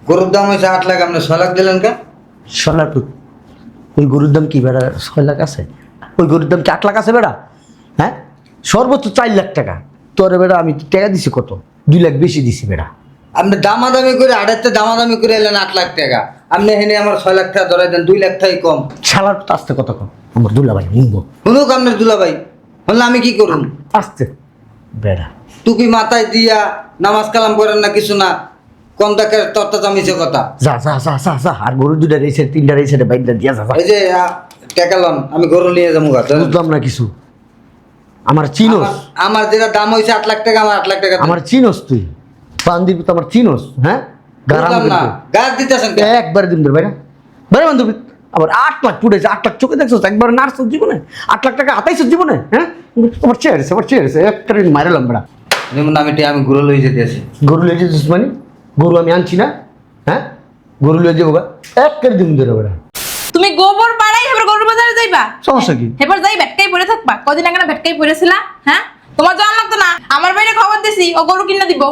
গরুর দাম হয়েছে 8 লাখ, আপনি 6 লাখ দিলেন কে? শালা তুই ওই গরুর দাম কি বেড়া 6 লাখ আছে? ওই গরুর দাম কি 8 লাখ আছে বেড়া? হ্যাঁ, সর্বোচ্চ 4 লাখ টাকা। তোর বেড়া আমি টাকা দিছি কত? 2 লাখ বেশি দিছি বেড়া। আপনি দামাদামি করে আড়াইতে দামাদামি করে এলেন 8 লাখ টাকা, আপনি হেনে আমার 6 লাখ টাকা ধরাই দেন, 2 লাখ টাকাই কম। শালার তো আসতে কত কম, আমার দুলা ভাই মুঙ্গ শুনুক আপনার দুলাভাই, বললে আমি কি করুন? আসতে বেড়া। টুপি মাথায় দিয়া নামাজ কালাম করেন না, কিছু না, কোন দেখার তত্ত্ব জামিছে কথা। যা যা যা যা যা, আর গরু 2টা রয়েছে 3টা রয়েছে বাইকটা দিয়া যা যা। এই যে টাকা লন, আমি গরু নিয়ে যাবো গা। বুঝলাম না কিছু। আমার চিনোস? আমার যেটা দাম হয়েছে 8 লাখ টাকা, আমার 8 লাখ টাকা দেন। আমার চিনোস তুই? বান্দির তো আমার চিনোস? হ্যাঁ, বুঝলাম না, গাছ দিতেছেন কে? একবার দিন ধর বাইরা বাইরে বান্ধবী। আবার 8 লাখ ফুটেছে, 8 লাখ চোখে দেখছো একবার নার্স জীবনে? 8 লাখ টাকা আতাইছো জীবনে? হ্যাঁ, আমার চেয়ার একটা মারেলাম বেড়া। যেমন আমি গরু লই যেতে আছি। গরু লিয়ে যেছিস মানে? গরু আমি আনছি না? হ্যাঁ, গরু লিয়ে যাবো গা একটা দিন ধরে বেড়া। তুমি গোবর পাড়াই এবার গরুর বাজারে যাইবা? সমস্যা কি? এবার যাই ভেটকাই পড়ে থাকবা? কদিন আগে না ভেটকাই পড়েছিলা? হ্যাঁ, তোমার জানা লাগতো না? আমার বাইরে খবর দিছি ও গরু কিনে দিব।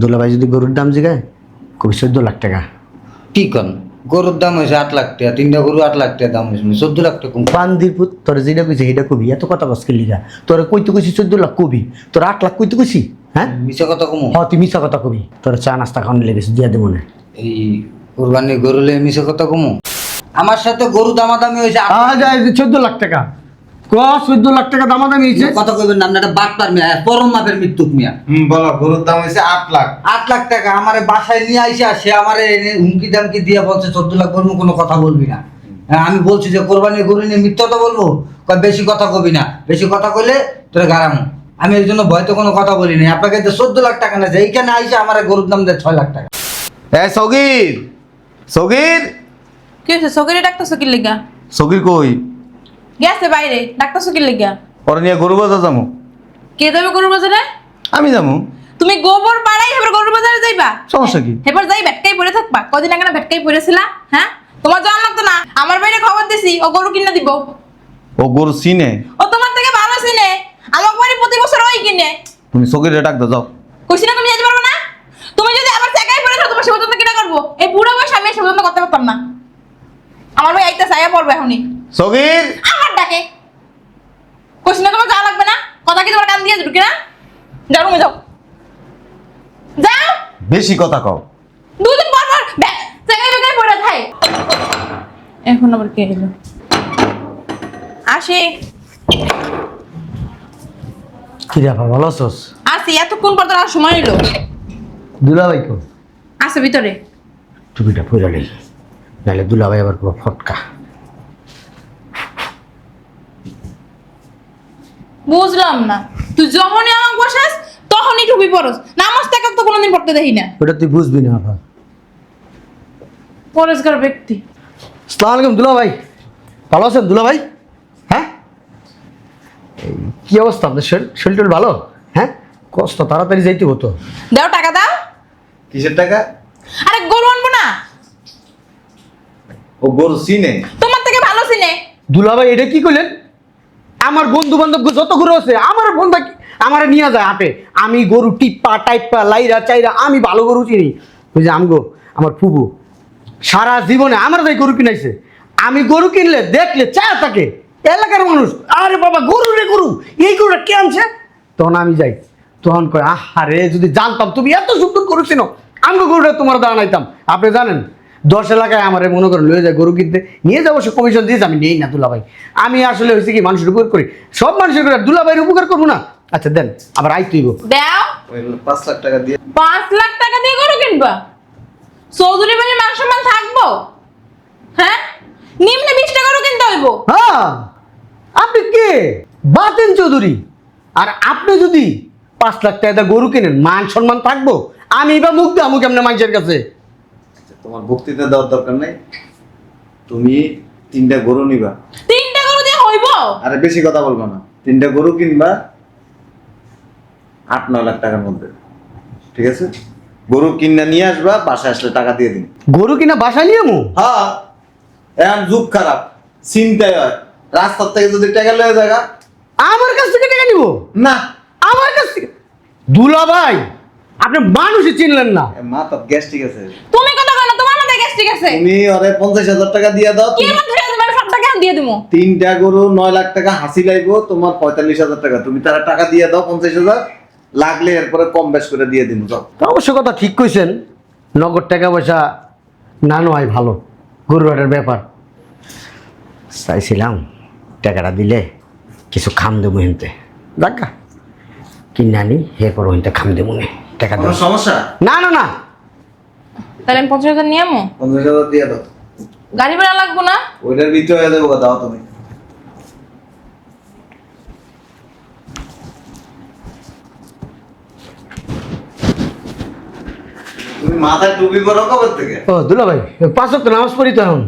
দুলা ভাই যদি গরুর দাম জিগায় কবি 14 লাখ টাকা। কি কন? গরুর দাম হয়েছে 8 লাখ টাকা, 3টা গরু 8 লাখ টাকা দাম হয়েছে, 14 লাখ টাকা কম। বান্দির পুত, তোর যেটা কইছে সেটা কবি, এত কথা কসকে লিগা? তোর কইতে কইছি 14 লাখ কবি, তোর 8 লাখ কইতে কইছি? হ্যাঁ, মিছা কথা কমু? হ তুই মিছা কথা কবি। তোর চা নাস্তা খাওয়ানো লেগেছে, দিয়া দেবো না। এই কোরবানি গরু লয়ে মিছা কথা কমু? আমার সাথে গরু দামাদামি হয়েছে 14 লাখ টাকা। ক 14 লাখ টাকা দামাদামি হয়েছে? কথা কইবেন না, আপনার বাটপার মিয়া, পরম মাপের মৃত্যুক মিয়া। বলো, গরুর দাম হয়েছে 8 লাখ। 8 লাখ টাকা আমারে বাসায় নিয়ে আইসা সে আমারে হুমকি দামকি দিয়ে বলছে 14 লাখ গরু কোনো কথা বলবি না। হ্যাঁ, আমি বলছি যে কোরবানির গরু নিয়ে মিথ্যা কথা বলবো? কয় বেশি কথা কবি না, বেশি কথা কইলে তোর গারামো। আমি এই জন্য ভয়তে কোনো কথা বলি নাই। আপনাকে 14 লাখ টাকা না, এইখানে আইসা আমার গরুর দাম দেয় 6 লাখ টাকা। সগির, সগির, কি হয়েছে? সকিরে ডাক্তার কি লিগা? সগির কই? গেছে বাইরে, ডাক্তার কি লিগা? ওরা নিয়ে গরু বাজার যাবো। কে যাবে গরুর বাজারে? আমি যাবো। তুমি গোবর পাড়াই এবার গরুর বাজারে যাইবা? সমস্যা কি? এবার যাই ভেটকাই পড়ে থাকবা? কদিন আগে না ভেটকাই পড়েছিলা? হ্যাঁ, তোমার জানা লাগতো না? আমার বাইরে খবর দিছি ও গরু কিনে দিব। ও গরু চিনে? ও তোমার থেকে ভালো চিনে, আমার বাড়ি প্রতি বছর ওই কিনে। তুমি সগির ডাক দাও, যাও। কইছি না তুমি যেতে পারবে না? তুমি যদি আবার জায়গায় পড়ে থাকো তোমার সেবতন্ত কিনা করবো? এই বুড়ো বয়সে আমি সেবতন্ত করতে পারতাম না। আমার ভাই আইতে চাইয়া পড়বে এখনই। সগির, আমার ডাকে কইছি না তোমার যাওয়া লাগবে না? কথা কি তোমার কান দিয়ে ঢুকে না? যাও রুমে যাও, যাও। বেশি কথা কও। দুদিন পর পর জায়গায় জায়গায় পড়ে থাই। এখন আবার কে এলো? আসি কি রে বাবা, ভালো আছোস? আসি, এতক্ষণ পর তোর আর সময় হইলো। দুলা ভাই কো? আসে ভিতরে। টুপিটা পরে নেই, নাহলে দুলা ভাই আবার পুরো ফটকা। বুঝলাম না, তুই যখনই আমাকে বসাস তখনই টুপি পরস, নামাজ থেকে তো কোনোদিন পড়তে দেখি না। ওটা তুই বুঝবি না বাবা। পরেশগার ব্যক্তি। আসসালামু আলাইকুম দুলা ভাই, ভালো আছেন দুলা ভাই? হ্যাঁ, এই কি অবস্থা আপনার? শরীর ভালো? হ্যাঁ, কষ্ট তাড়াতাড়ি যাইতে হতো। দাও টাকা দাও। কিসের টাকা? আরে গরু আনবো না? ও গরু চিনে? তোমার থেকে ভালো চিনে। দুলা ভাই এটা কি করলেন? আমার বন্ধু বান্ধব যত গরু আছে আমার বন্ধু আমার নিয়ে যায় হাটে, আমি গরু টিপ্পা টাইপ্পা লাইরা চাইরা আমি ভালো গরু চিনি। ওই যে আমগো আমার ফুবু সারা জীবনে আমার তাই গরু কিনাইছে। আমি গরু কিনলে দেখলে চায় থাকে এলাকার মানুষ, আরে বাবা গরু রে গরু, এই গরুটা কে আনছে? তখন আমি যাই, তখন কয় আহারে যদি জানতাম তুমি এত সুন্দর গরু চিনো, আমগো গরুটা তোমার দ্বারা নাইতাম। আপনি জানেন 10 এলাকায় আমার মনে করেন লয়ে যায় গরু কিনতে, নিয়ে যাবো, সে কমিশন দিয়েছে, আমি নেই না দুলা ভাই। আমি আসলে হয়েছে কি মানুষের উপকার করি, সব মানুষের করে দুলা ভাইয়ের উপকার করবো না? আচ্ছা দেন, আবার আই তুইব। দাও। 5 লাখ টাকা দিয়ে। 5 লাখ টাকা দিয়ে গরু কিনবা? চৌধুরী বাড়ির মান সম্মান থাকবো? হ্যাঁ, নিম্নে 20 টাকা গরু কিনতে হইব। হ্যাঁ, আপনি কে? বাতেন চৌধুরী। আর আপনি যদি 5 লাখ টাকা গরু কিনেন মান সম্মান থাকবো? আমি বা মুখ দামু কেমনে মানুষের কাছে? তোমার বক্তৃতা দেওয়ার দরকার নাই, তুমি 3টা গরু নিবা। 3টা গরু দিয়ে হইব? আরে বেশি কথা বলবো না, 3টা গরু কিনবা 8-9 লাখ টাকার মধ্যে, ঠিক আছে? গরু কিনা নিয়ে আসবা, বাসায় আসলে টাকা দিয়ে দিন। গরু কিনা বাসা নিয়ে মু? হ্যাঁ, এখন যুগ খারাপ, চিন্তাই হয়, রাস্তার থেকে যদি টাকা লয়ে জায়গা। আমার কাছ থেকে টাকা নিব না, আমার কাছ থেকে? দুলা ভাই আপনি মানুষই চিনলেন না। মাথা গ্যাস, ঠিক আছে? তুমি কথা কেন ঠিক আছে তুমি ওরে 50,000 টাকা দিয়ে দাও। কি মনে হয় আমি সব টাকা দিয়ে দিমু? তিনটা গরু 9 লাখ টাকা হাসি লাগবো, তোমার 45,000 টাকা। তুমি তারা টাকা দিয়ে দাও 50,000, লাগলে এরপরে কম বেশ করে দিয়ে দিন। যাও। তো অবশ্য কথা ঠিক কইছেন, নগদ টাকা পয়সা না নয় ভালো, গরু হাটের ব্যাপার। চাইছিলাম টাকাটা দিলে কিছু খাম দেবো হেনতে, দেখা কিনে আনি এরপর ওইটা খাম দেবো নে টাকা দেবো। কোনো সমস্যা? না না না, তাহলে আমি 50,000 নিয়ে আমু? 50,000 দিয়ে দাও। গাড়ি ভাড়া লাগবো না? ওইটার ভিতরে হয়ে দেবো, দাও তুমি। তুমি মাথায় টুপি পরো কবে থেকে? ও দুলা ভাই, 5 ওয়াক্ত নামাজ পড়ি তো এখন।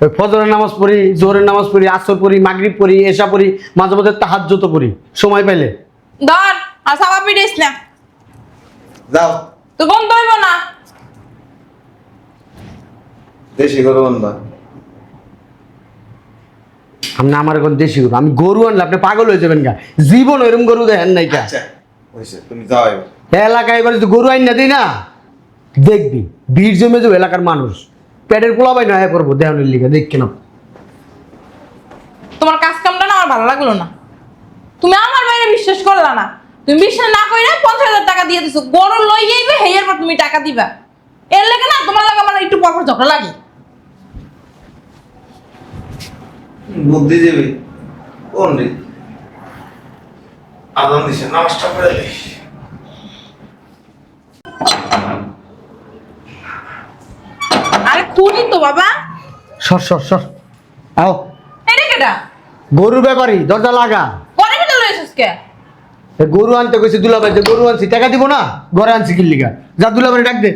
ওই ফজরের নামাজ পড়ি, জোহরের নামাজ পড়ি, আসর পড়ি, মাগরিব পড়ি, এশা পড়ি, মাঝে মাঝে তাহাজ্জুদ পড়ি সময় পাইলে। ধর আর সাবা পিডিস না, যাও। তো বন্ধ হইব না। দেশি গরু আনবা। আপনি আমার এখন দেশি গরু, আমি গরু আনলে আপনি পাগল হয়ে যাবেন গা। জীবন ওইরকম গরু দেখেন নাই কা। আচ্ছা হইছে, তুমি যাও এবার। এলাকায় এবার যদি গরু আইন না দিই না, দেখবি ভিড় জমে যাবে এলাকার মানুষ, পেটের পোলা পাই না করবো দেহানের লিগে, দেখ কেন। তোমার কাজ কামটা না আমার ভালো লাগলো না। তুমি আমার বাইরে বিশ্বাস করলা না, তুমি বিশ্বাস না কইরা 50,000 টাকা দিয়ে দিছো, গরু লই যাইবে হেয়ার পর তুমি টাকা দিবা। এর লাগে না তোমার লাগে আমার একটু পরপর ঝগড়া লাগে। বুদ্ধিজীবী কোন রে? আদান দিছে, নামাজটা পড়ে লে। আরে খুনি তো বাবা। সর সর সর, আও। এটা কেডা? গরুর ব্যাপারই, দরজা লাগা। পরে কেটে লইছিস কে? এ গরু আনতে কইছে দুলাভাই, যে গরু আনছি টাকা দিব না, ঘরে আনছি কি লিগা? যা দুলাভাই ডাক দে,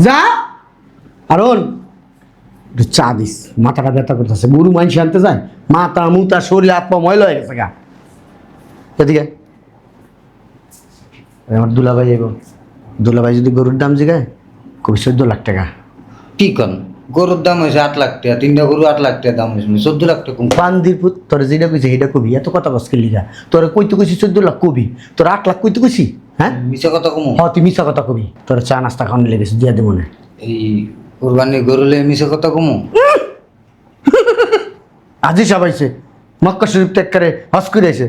যা। আর ওন একটু চা দিস, মাথাটা ব্যথা করতেছে। গরু মাংস আনতে যায়, মাথা মুতা শরীর হাত পা ময়লা হয়ে গেছে গা। এদিকে আমার দুলাভাই এবং দুলাভাই যদি গরুর দাম জিগায় কবি 14 লাখ টাকা। কি কন, গরুর দাম হয়েছে 8 লাখ টাকা, 3টা গরু 8 লাখ টাকা দাম হয়েছে, 14 লাখ টাকা কম। বান্দির পুত, তোর যেটা কইছে সেটা কবি, এত কথা কসকে লিগা? তোর কইতে কইছি 14 লাখ কবি, তোর 8 লাখ কইতে কইছি? হ্যাঁ মিছা কথা কমু? হ, তুই মিছা কথা কবি, তোর চা নাস্তা খাওয়ানো লেগেছে, দিয়া দেবো না। এই কোরবানি গরুলে মিছা কথা কমু? আজি সাবাইছে মক্কা শরীফ ত্যাগ করে হজ করে আইছে,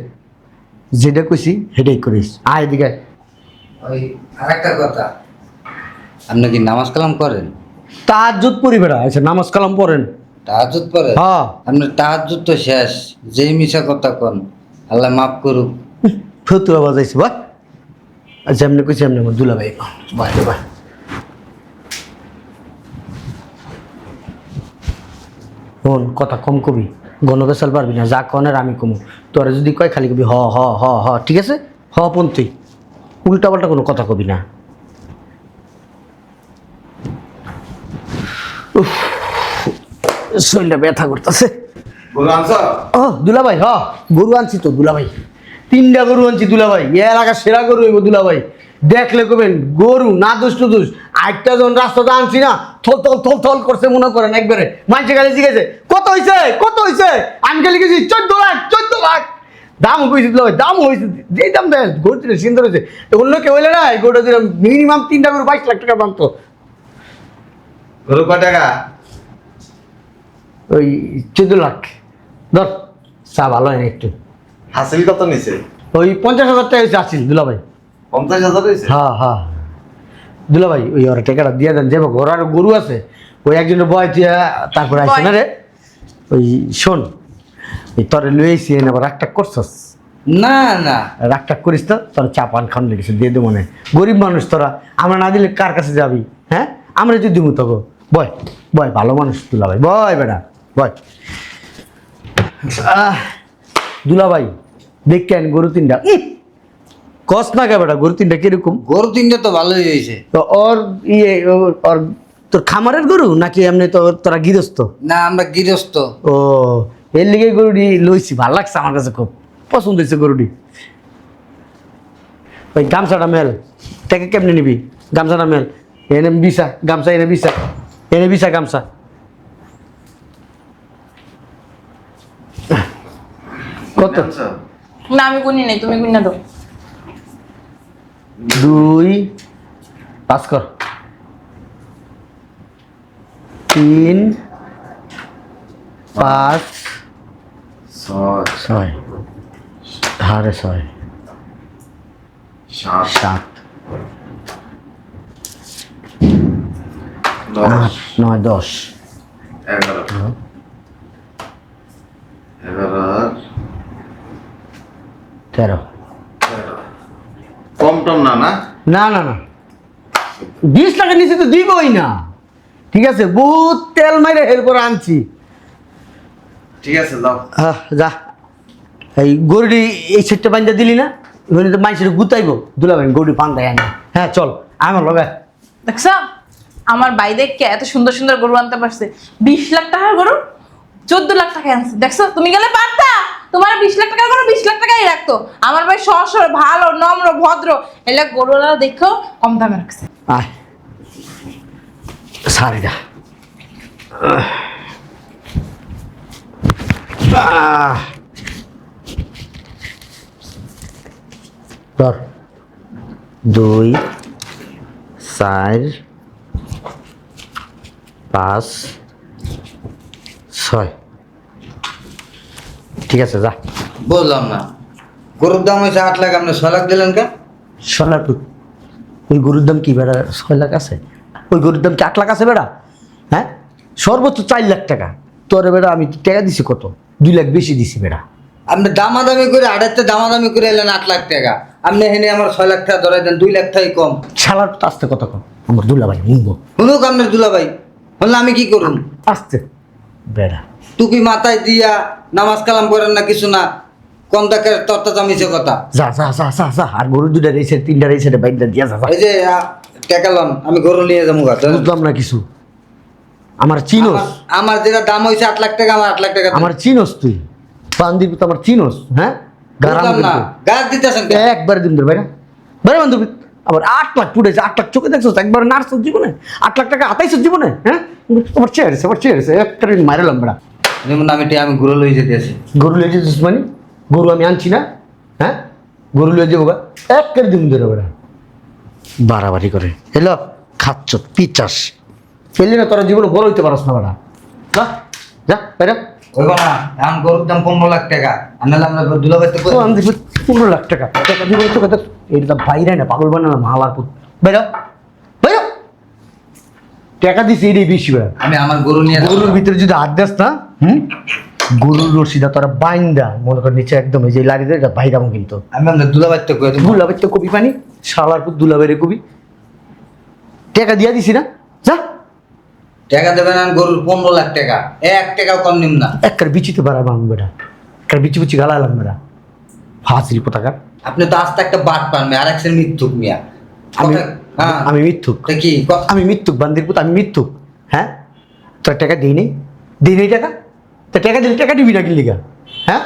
যেটা কইছি সেটাই করিস। আয় দিকে। ওই আরেকটা কথা, আপনি কি নামাজ কালাম করেন? তাহাজ্জুদ পড়ি বেড়া, আচ্ছা নামাজ কালাম পড়েন? তাহাজ্জুদ পড়েন? হ্যাঁ। আপনার তাহাজ্জুদ তো শেষ, যেই মিছা কথা কন আল্লাহ মাফ করুক। ফতুয়া বাজাইছে বা। আচ্ছা এমনি কইছি, এমনি আমার দুলাভাই বাই বাই। শোন, কথা কম কবি, গণবেশাল পারবি না, যা কনের আমি কমু। তোরা যদি কয় খালি কবি হ হ হ হ, ঠিক আছে? হ পন্থী, উল্টা পাল্টা কোনো কথা কবি না। উফ, শরীরটা ব্যথা করতেছে। গরু আনছো? ও দুলাভাই, হ গরু আনছি তো দুলাভাই, 3টা গরু আনছি দুলাভাই, এ এলাকার সেরা গরু হইব দুলাভাই। দেখলে কবেন গরু না দোষ টু দোষ। আরেকটা যখন রাস্তাটা আনছি না, থল থল থল থল করছে মনে করেন একবারে। মানুষে খালি জিজ্ঞেসে কত হয়েছে কত হয়েছে, আমি খালি গেছি 14 লাখ 14 লাখ। দাম কইছি দুলাভাই, দাম হয়েছে, যেই দাম দেয় গরু দিলে সুন্দর হয়েছে। অন্য কেউ হইলে না এই গরুটা দিলাম মিনিমাম 3টা গরু 22 লাখ টাকা বানতো। গরু কয় টাকা? ওই 14 লাখ। ধর চা ভালো হয় না একটু। হাসিল কত নিছে? ওই 50,000 টাকা হয়েছে আসছিল দুলাভাই। 50,000 হইছে? হ্যাঁ হ্যাঁ দুলাভাই, ওই ওরা টাকাটা দিয়ে দেন, যে ঘর আর গরু আছে ওই একজনের বয় দিয়া তারপরে আইসে না রে। ওই শোন, এই তোরে লুয়েছি এনে আবার রাগটাক করছস? না না, রাগটাক করিস না, তোর চা পান খান লেগেছে, দিয়ে দেবো মনে। গরিব মানুষ তোরা, আমরা না দিলে কার কাছে যাবি? হ্যাঁ আমরা যদি দিমু তবে বয় বয়, ভালো মানুষ দুলাভাই, বয় বেটা বয়। দুলাভাই দেখ কেন গরু 3টা কস না কে বেটা, গরু 3টা কিরকম? গরু 3টা তো ভালোই হয়েছে। তো ওর ইয়ে ওর তোর খামারের গরু নাকি এমনি তো তোরা গৃহস্থ? না আমরা গৃহস্থ। ও এর লিগে গরুটি লইছি, ভাল লাগছে আমার কাছে, খুব পছন্দ হয়েছে গরুটি। ওই গামছাটা মেল, টাকা কেমনে নিবি? গামছাটা মেল, এনে বিছা গামছা, এনে বিছা, এনে বিছা গামছা। কত? আনছো? না আমি গুনি নাই, তুমি গুনি দাও। 2 5 কর। 3 5 ছয় 6 সাড়ে 6 সাত 7 দশ 8 9 10 এগারো 13 কম টম না না না না না 20 টাকা নিচে তো দিবই না ঠিক আছে বহুত তেল মাইরে এরপর আনছি ঠিক আছে যাও যা এই গরুটি এই সেটটা বান্ধা দিলি না এখানে তো মানুষের গুতাইব দুলাবেন গরুটি পান্তায় আনি হ্যাঁ চল আমার লগে দেখছো আমার ভাই দেখকে এত সুন্দর সুন্দর গরু আনতে পারছে 20 লাখ টাকার গরু 14 লাখ টাকা আনছে দেখছো তুমি গেলে পারতা তোমার 20 লাখ টাকার গরু 20 লাখ টাকাই রাখতো আমার ভাই সহসর ভালো নম্র ভদ্র এলা গরুলা দেখো কম দামে রাখছে আয় সারিটা ধর 2 4 5 6 ঠিক আছে যা বললাম না গরুর দাম হয়েছে 8 লাখ, আপনি 6 লাখ দিলেন কেন? সোনার পুত ওই গরুর দাম কি বেড়া 6 লাখ আছে ওই গরুর দাম কি 8 লাখ আছে বেড়া হ্যাঁ সর্বোচ্চ 4 লাখ টাকা তোরে বেড়া আমি টাকা দিছি কত 2 লাখ বেশি দিছি বেড়া আপনি দামাদামি করে আড়াইতে দামাদামি করে এলেন 8 লাখ টাকা, আপনি এখানে আমার 6 লাখ টাকা ধরাই দেন, 2 লাখ টাকাই কম। শালার তো আসতে কত কম আমার দুলা ভাই মুঙ্গো শুনুক আপনার দুলাভাই, বললে আমি কি করুন? আসতে বেড়া টুপি মাথায় দিয়া নামাজ কালাম করেন না কিছু না, কোন তাকে তত্তা চামিছে কথা। যা যা যা যা যা আর গরু দুইটা রেসে 3টা রেসে বাইকটা দিয়া যা যা এই যে টাকা লন, আমি গরু নিয়ে যাবো গা। বুঝলাম না কিছু আমার চিনোস আমার যেটা দাম হয়েছে 8 লাখ টাকা, আমার 8 লাখ টাকা দেন। আমার চিনোস তুই বান্দির তো আমার চিনোস হ্যাঁ বুঝলাম না, গাছ দিতেছেন কেন? একবার দিন ধরে ভাই না ভাই বান্ধবী আমার 8 লাখ ফুটেছে 8 লাখ চোখে দেখছো একবার নার্স জীবনে 8 লাখ টাকা আতাইছো জীবনে হ্যাঁ আমার চেয়ার একটা মারালাম বেড়া যেমন আমি গরু লই যেতেছি। গরু লিয়ে যেছিস মানে গরু আমি আনছি না হ্যাঁ গরু লিয়ে যাবো এক করে দিন ধরে বেড়া বাড়াবাড়ি করে এলো খাচ্ছ পিচাস ফেললি না তোরা জীবনে বড় হইতে পারস না বেড়া যা যা বেড়া ওই না, এখন গরুর দাম 15 লাখ টাকা, আনালে আমরা দুলাভাইতে তো আমি দেখবো 15 লাখ টাকা টাকা দিব তোকে তো এটা বাইরে না পাগল বানা না মালার পুত বেরো বেরো টাকা দিছি এটাই বেশি বেড়া আমি আমার গরু নিয়ে যাবো। গরুর ভিতরে যদি হাত দেস না গরুর রশিদা তোরা বাইন্দা মনে কর নিচে একদম এই যে লাড়িতে এটা বাইরামো কিন্তু আমি আপনার দুলাভাইতে কয়ে দেবো। দুলাবের তো কবি পানি শালার পুত দুলাবের কবি টাকা দিয়া দিছি না যা টাকা দেবেন আর গরুর 15 লাখ টাকা, 1 টাকাও কম নিম না। একবার বিচিতে বাড়াবো আমি বেটা একবার বিচি বিচি গালালাম বেটা ফাঁসির পতাকা আপনি তো আস্তে একটা বাদ পানবে, আর একজন মিথ্যুক মিয়া। আমি হ্যাঁ, আমি মিথ্যুক তা কি আমি মিথ্যুক বান্দির পুত আমি মিথ্যুক হ্যাঁ তোর টাকা দিই নেই টাকা তো টাকা দিলে টাকা দিবি না কিনলি গা হ্যাঁ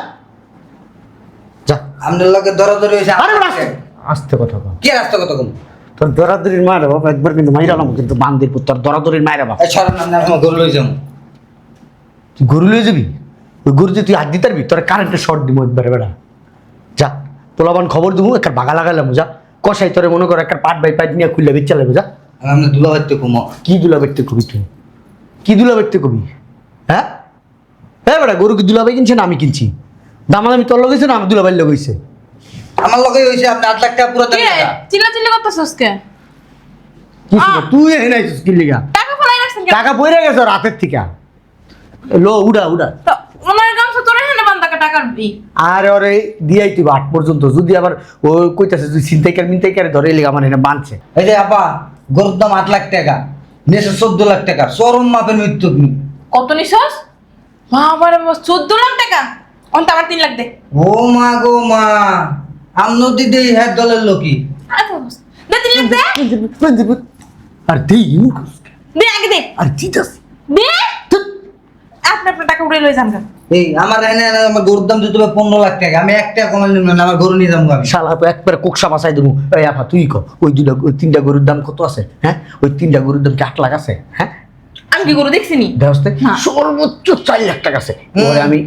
যা আপনার লোকের দরাদরি হয়েছে। আরে বেটা, আস্তে কথা কও কি রাস্তা কত কম? তোর দরাদরির মায়ের বাবা একবার কিন্তু মাইরালাম কিন্তু বান্দির পুত তোর দরাদরির মায়ের বাবা এই সরেন, আপনি আমার গরু লই যাবো। তুই গরু লয়ে যাবি ওই গরু যে তুই হাত দিতে পারবি তোর কারেন্টের শর্ট দিব একবারে বেড়া যা পোলাবান খবর দিব একটা বাগা লাগালাম যা কষাই তোরে মনে কর একটা পাট বাই পাট নিয়ে খুললে বেচ চালাবো যা আমি আপনার দুলাভাইতে কমো। কি দুলা বেরতে কবি তুই কি দুলা বেরতে কবি হ্যাঁ হ্যাঁ বেড়া গরু কি দুলাবাই কিনছে না আমি কিনছি দামাদামি তোর লগেছে না আমার দুলাবাই লগেছে আমার লগে হয়েছে আপনি 8 লাখ টাকা পুরো দেন টাকা। চিল্লা চিল্লি করতেছস কে কি ছিল? তুই এখানে আইছিস কি লিগা টাকা ফলাই রাখছেন কেন টাকা পয়রা গেছে ওর হাতের থেকে লো উড়া উড়া তো ওনার গামছা তোরে হেনে বান্দাকা টাকার আর ওরে দিয়াই তুই 8 পর্যন্ত যদি আবার ও কইতাছে তুই চিন্তাইকার মিন্তাইকার ধরে লিগা আমার এনে বানছে এই যে আপা গরুর দাম 8 লাখ টাকা, নেছে 14 লাখ টাকা, চরম মাপের মৃত্যুক। কত নিছস মা আমার 14 লাখ টাকা অন্ত আমার 3 লাখ দে ও মা গো মা, আমনো দিদি হ্যাঁ দলের লোকই। দে 3 লাখ দে আর দেই দে আগে দে আর জিতাস দে আপনার টাকা উড়ে লই যান গা এই আমার এনে আমার গরুর দাম দিতে হবে 15 লাখ টাকা, আমি 1 টাকা কমাই নিব না, আমার গরু নিয়ে যাবো আমি। শালা তো একবারে কোকসা বাসাই দেবো এই আপা তুই কো ওই 3টা গরুর দাম কত আছে হ্যাঁ ওই 3টা গরুর দাম কি 8 লাখ আছে হ্যাঁ আমি কি গরু দেখছিনি ব্যবস্থা না। সর্বোচ্চ 4 লাখ টাকা আছে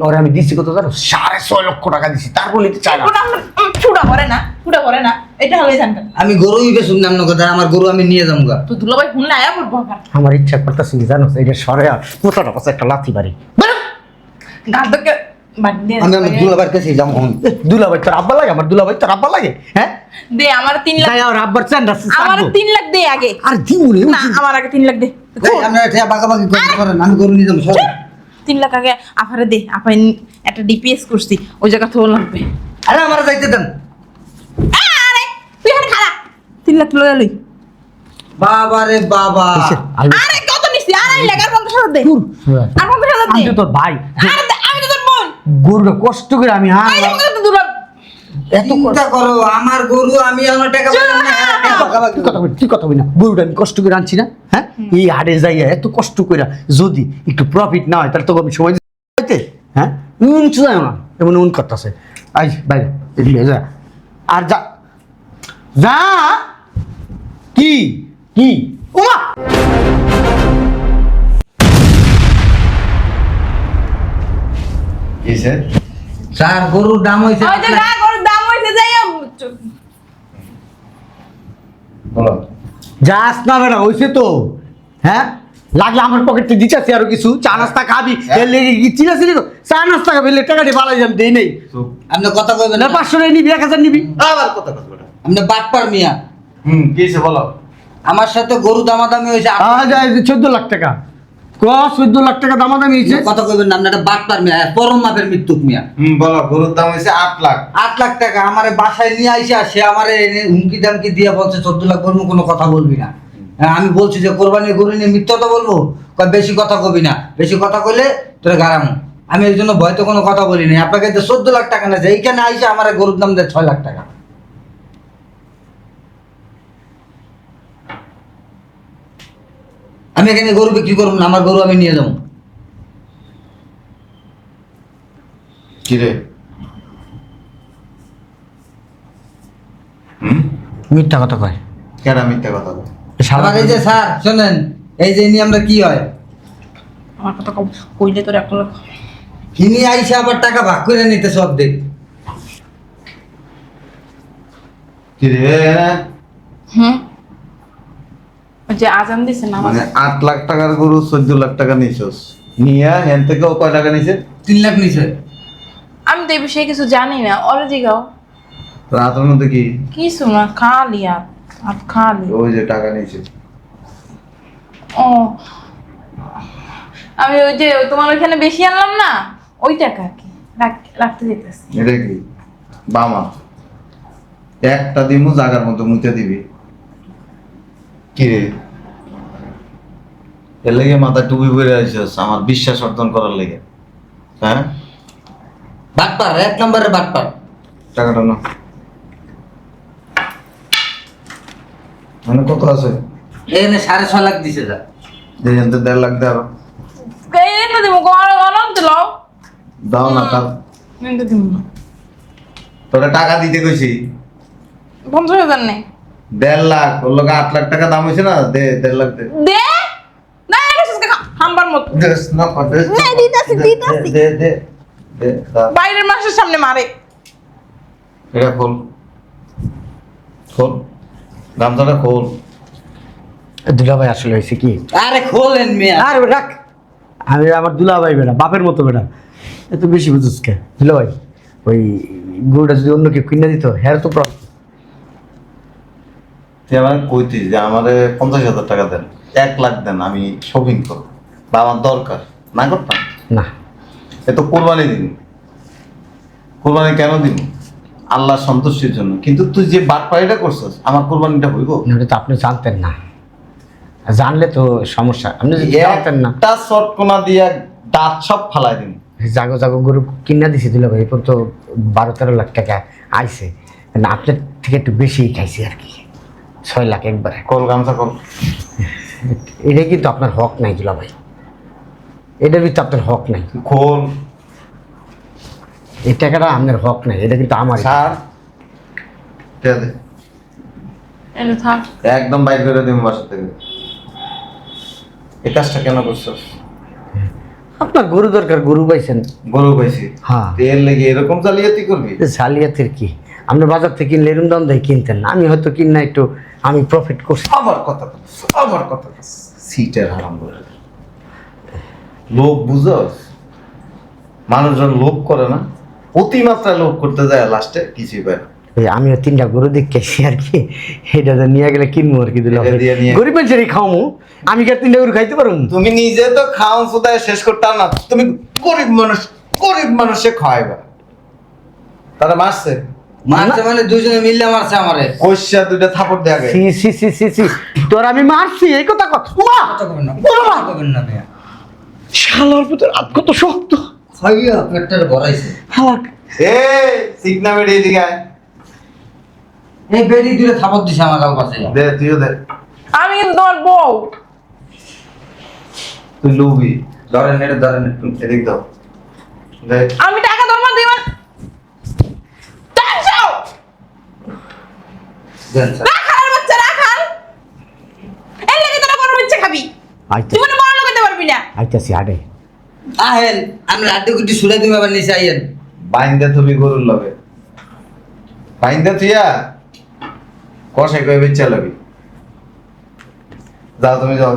ওরে আমি দিছি কত জানো 6.5 লক্ষ টাকা দিছি তারপর নিতে চাই না ওটা ছুড়া করে না ছুড়া করে না এটা হলো জানতেন আমি গরুই বেশুন নাম না কথা, আমার গরু আমি নিয়ে যাবো গা। তো দুলাভাই শুনলে আয়া পড়বো আবার আমার ইচ্ছা করতেছে কি জানো, এটা সরে আর পোতাটা পাশে একটা লাথি বাড়ি। গাদকে বাড়ি দিয়ে আমি আমার দুলাবার কাছে যাবো। দুলাভাই তোর আব্বা লাগে, আমার দুলাভাই তোর আব্বা লাগে, হ্যাঁ? দে আমার 3 লাখ, তাই আর আব্বার চান না আমার 3 লাখ দে আগে। আর দিমুনে না আমার আগে 3 লাখ দে। এই, আপনারা ঠেয়া বাগাবাগি করেন, আমি গরু নিয়ে যাবো সব। 3 লাখ আগে আফারে দে, আপাই একটা ডিপিএস করছি ওই জায়গা তো লাগবে। আরে আমার যাইতে দেন। আরে তুই এখানে খাড়া, 3 লাখ লয়ে লই। বাবা রে বাবা, আরে কত নিছি? 2.5 লাখ আর 50,000 দে। আর 50,000 আমি দে। তো তোর ভাই, আরে দে, আমি তো তোর বোন। গরুটা কষ্ট করে আমি এই যে আমাকে তো দুলাভ এত কষ্ট চিন্তা করো, আমার গরু আমি আমার টাকা পেলাম না, হ্যাঁ, ঠেয়া বাগাবাগি তুই কথা বলি, তুই কথা বলি না। গরুটা আমি কষ্ট করে আনছি না, হ্যাঁ? এই হাটে যাইয়া এত কষ্ট করে যদি একটু প্রফিট না হয় তাহলে তোকে আমি সময় দিতে, হ্যাঁ? উন চুদায় না, এমন উন করতেছে। আই বাইরে এদিকে যা, আর যা যা। কি কি ওমা, কিসে স্যার গরুর দাম হয়েছে ওই যে না গরুর দাম হইছে যাই বলো। যাস না বেটা, হয়েছে তো, হ্যাঁ? লাগলে আমার পকেটে দিচ্ছি আরো কিছু, চা নাস্তা খাবি, এর লেগে চিনা চিনি তো, চা নাস্তা খাবি, এর টাকা দিয়ে বালাই যাম, দেই নেই। চুপ। আপনি কথা কইবেন না না, 500 নিবি, 1000 নিবি। আবার কথা কথা বলো। আপনি বাটপার মিয়া। কিসে বলো। আমার সাথে গরু দামাদামি হয়েছে, আজ 14 লাখ টাকা, 14 লাখ টাকা দামাদামি হয়েছে। কথা কইবেন না, আপনি একটা বাটপার মিয়া, পরম মাপের মৃত্যুক মিয়া। বলো, গরুর দাম হয়েছে 8 লাখ। 8 লাখ টাকা আমার বাসায় নিয়ে আইসা সে আমার হুমকি দামকি দিয়ে বলছে 14 লাখ বলবো, কোনো কথা বলবি না। হ্যাঁ, আমি বলছি যে কোরবানির গরু নিয়ে মিথ্যা তো বলবো, কয় বেশি কথা কবি না, বেশি কথা কইলে তোরা গারামো। আমি এই জন্য ভয়তো কোনো কথা বলি নাই। আপনাকে যে 14 লাখ টাকা না, এইখানে আইসা আমার গরুর দাম দেয় 6 লাখ টাকা। আমি এখানে গরু বিক্রি করবো না, আমার গরু আমি নিয়ে যাবো। কিরে মিথ্যা কথা কয়। কেন মিথ্যা কথা বল? আমার এই যে স্যার শোনেন, এই যে নিয়ে আমরা কি হয়, আমার কথা কইলে তোর 1 লাখ কিনে আইসা আবার টাকা ভাগ করে নিতে সব দেখ। কিরে হুম ওই যে আজান দিছে না মানে 8 লাখ টাকার গরু 14 লাখ টাকা নিছস, নিয়া হেন থেকে ও কয় টাকা নিছে? 3 লাখ নিচে। আমি তো এই বিষয়ে কিছু জানি না, ওরে জিগাও। রাতের মধ্যে কি কিছু না, খালি আর খালি। ওই যে টাকা নিছে। ও আমি ওই যে তোমার ওইখানে বেশি আনলাম না, ওই টাকা আর কি রাখতে যেতেছি। এটা কি বামা একটা দিমু জায়গার মতো মুতে দিবি। কিরে এর লেগে মাথায় টুপি পরে আইছস আমার বিশ্বাস অর্জন করার লেগে? হ্যাঁ, বাটপার, 1 নম্বরের বাটপার। টাকাটা না মানে কত আছে? এখানে 6.5 লাখ দিছে যা। দেখেন তো 1.5 লাখ দেওয়া এই না দিমু গরম দিল দাও না তার নিতে দিমু না। তোরা টাকা দিতে কইছি 50,000 নেই 1.5 লাখ, ওর লোক 8 লাখ টাকা দাম হয়েছে না, দে 1.5 লাখ দে। দে না এসে হাম্বার মত দেস না পারে না, দিতাছি, দিতাছি। দে দে দে দা। বাইরের মানুষের সামনে মারে। এটা খোল খোল, গামছাটা খোল। দুলাভাই আসলে হয়েছে কি, আরে খোলেন মিয়া। আর রাখ, আমি আমার দুলাভাই বেটা, বাপের মতো বেটা, এত বেশি বুঝুস কে? দুলাভাই ওই গরুটা যদি অন্য কেউ কিনে দিত, হ্যাঁ তো তুই আমার কইতি যে আমারে 50,000 টাকা দেন, 1 লাখ দেন, আমি শপিং করব, বা আমার দরকার, না করতাম? না। এ তো কোরবানি দিন, কোরবানি কেন দিন? আল্লাহর সন্তুষ্টির জন্য। কিন্তু তুই যে বাটপাড়িটা করছিস, আমার কোরবানিটা হইব? এটা তো আপনি জানতেন না, জানলে তো সমস্যা। আপনি যদি জানতেন না, একটা চটকোনা দিয়া দাঁত সব ফালাই দিন। জাগো জাগো গরু কিনা দিছি দুলাভাই, এরপর তো 12-13 লাখ টাকা আইছে, না আপনার থেকে একটু বেশিই খাইছি আর কি, 6 লাখ একবারে। কল গামছা কল। এটা কিন্তু আপনার হক নাই দুলাভাই, এটার ভিতরে আপনার হক নাই, খোল এই টাকাটা আপনার হক নাই, এটা কিন্তু আমার। ছাড়, ঠিক আছে, এটা থাক। একদম বাইর করে দিবি বাসা থেকে। এই কাজটা কেন করছিস? আপনার গরু দরকার, গরু পাইছেন, গরু পাইছি, হ্যাঁ। এর লেগে এরকম জালিয়াতি করবি? জালিয়াতির কি, আপনি বাজার থেকে কিনলে এরম দাম দিয়ে কিনতেন না, আমি হয়তো কিনা একটু আমি প্রফিট করছি। আমার কথা সিটের হারাম করে লোভ বুঝস, মানুষজন লোভ করে না, অতিমাত্রায় লোভ করতে যায়, লাস্টে কিছুই পায় না। এই আমিও 3টা গরু দেখেছি আর কি, এটা তো নিয়ে গেলে কিনবো আর কি, দিলাম এটা দিয়ে নিয়ে- গরিব মানুষেরই খাওয়ামু, আমি কি আর 3টা গরু খাইতে পারবো? তুমি নিজে তো খাওয়া সুদায় শেষ করতে না, তুমি গরিব মানুষে খাওয়াইবা। তারা মারছে মারছে মানে দুজনে মিললে মারছে আমারে। কইসা 2টা থাপড় দেয়া গে। সি সি সি সি সি, তোর আমি মারছি এই কথা কত মা, কথা কবেন না, বাবা! কথা কবেন না ভাইয়া। শালার পুত্র আত কত শক্ত, খাইয়া পেটটারে ভরাইছে। হালাক এই সিগনা বেড়ে এদিকে আয়। এই বেড়ি দূরে থাপড় দিছে আমার গাল পাশে। দে তুইও দে, আমি কিন্তু তোমার বউ। তুই লুবি। ধরেন এটা ধরেন একটু। এদিক দাও দে। আমি টাকা ধর্ম দিবেন টাকাও দেন স্যার। রাখার বাচ্চা রাখাল এর লাগি তোরা গরম ইচ্ছে খাবি, আইতে তুই মনে বড় লোক হতে পারবি না। আইতাছি আডে আহেন আমি লাড্ডু কুটি ছুড়ে দিই আবার নিচে আইয়েন। বাইন্দা তুমি গরুর লগে বাইন্দা তুইয়া কষাই কয়ে বেচা লাগি। যাও তুমি যাও।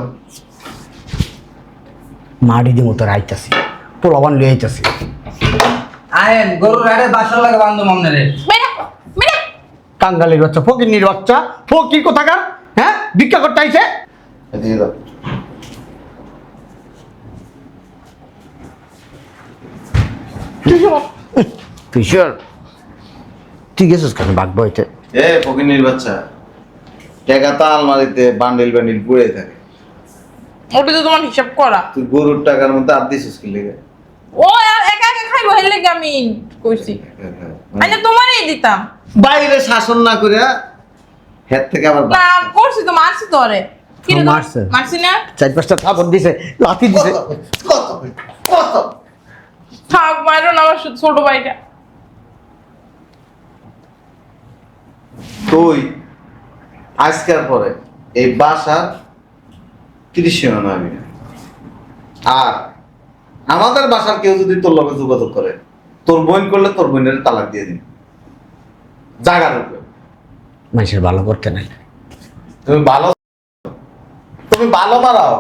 মাড়ি দিমু তোর আইতাছি, পোলাবান লই আইতাছি। আহেন গরুর রাডে বাসা লাগে বান্ধব আপনারে। বেরা বেরা কাঙ্গালের বাচ্চা, ফকির বাচ্চা, ফকির কোথাকার, হ্যাঁ ভিক্ষা করতে আইছে। এদিকে যাও। তুই শিওর তুই গেছিস কেন বাঘ বইতে? এ ফকিনির বাচ্চা, টাকা তো আলমারিতে বান্ডিল বান্ডিল পড়ে থাকে, ওটা তো তোমার হিসাব করা। তুই গরুর টাকার মধ্যে আর দিছিস কি লেগে? ও আর একা একা খাইবো এর লাগি আমি কইছি, আমি তোমারই দিতাম বাইরে শাসন না করে হেড থেকে আবার না করছি তো, মারছি তো আরে কি রে, মারছে? মারছি না? 4-5টা থাপড় দিছে, লাথি দিছে। কত কত থাক মারো না আমার ছোট ভাইটা। তুই আজকের পরে এই বাসার 30 জন আমি না। আর আমাদের বাসার কেউ যদি তোর লগে যোগাযোগ করে, তোর বোন করলে তোর বোনের তালাক দিয়ে দিন জায়গার উপরে। মানুষের ভালো করতে নাই। তুমি ভালো মারাও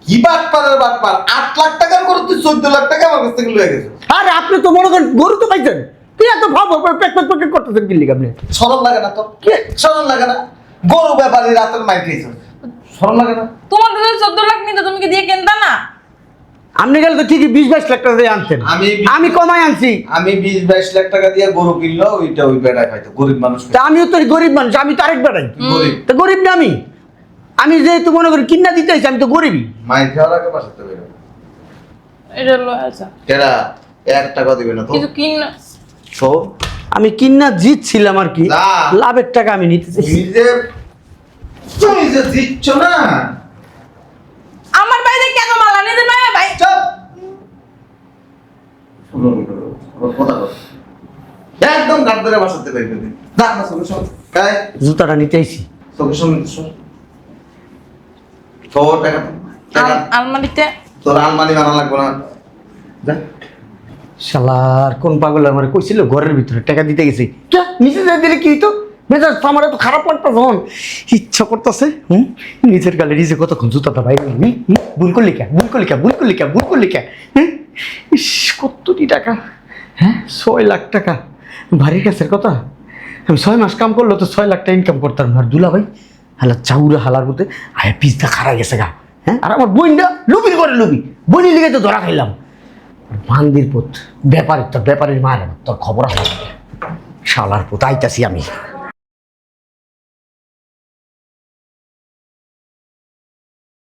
কি বাটপারের বাটপার। 8 লাখ টাকার করে তুই 14 লাখ টাকা আমার কাছ থেকে লয়ে গেছো। আরে আপনি তো মনে করেন গরু তো পাইছেন, তুই এত ভাবো পেক করতেছেন কি লিখে আপনি? শরম লাগে না তোর? শরম লাগে না? গরু ব্যাপারী রাতের মাইর খেয়েছো, শরম লাগে না? তোমার তো 14 লাখ নিতে তুমি কি দিয়ে কিনতা না? আপনি গেলে তো ঠিকই 20-22 লাখ টাকা দিয়ে আনতেন, আমি কমাই আনছি। আমি 20-22 লাখ টাকা দিয়ে গরু কিনলো, ওইটা ওই বেড়ায় খাইতো, গরিব মানুষ তা আমিও তো গরিব মানুষ, আমি তো আরেক বেড়াই, গরিব তা গরিব না আমি যেহেতু মনে করি কিনা দিতে আইছি, আমি তো গরিবই। মাইর খাওয়ার আগে বাসাতে বেরো। এটা লো আচ্ছা এরা 1 টাকা দিবে না তো। কিছু কিন না। তো আমি কিনা জিতছিলাম আর কি, না। লাভের টাকা আমি নিতে চাইছি। তুমি যে দিচ্ছ না, আমার বাইরে কেন মালা নিতে না ভাই? চুপ। কথা বল। একদম গাদ ধরে বাসাতে বেরো দিন। না না শোনো শোনো। এই জুতাটা নিতে আইছি। তোকে শোনো শোনো। তোর টাকা আলমারিতে তোর আলমারি বানা লাগবে না। যা। শালার কোন পাগল আমার কইছিল ঘরের ভিতরে টাকা দিতে গেছি, নিচে যাই দিলে কি হইতো? মেজাজ তো আমার এত খারাপ লাগতো যখন ইচ্ছা করতেছে নিজের গালে নিজে কতক্ষণ জুতাটা ভাই ভুল করলি কে, হ্যাঁ ইস কতটি টাকা, হ্যাঁ 6 লাখ টাকা, ভারী কাছের কথা। আমি 6 মাস কাম করলো তো 6 লাখ টাকা ইনকাম করতাম না। আর দুলা ভাই হালা চাউরা হালার মধ্যে আয় পিসটা খারা গেছে গা, হ্যাঁ। আর আমার বইনটা লুবির করে বইনি লিগে তো ধরা খাইলাম। ভান্দির পুত ব্যাপারীর মায়ের তোর খবর আছে, শালার পুত আইতাছি আমি।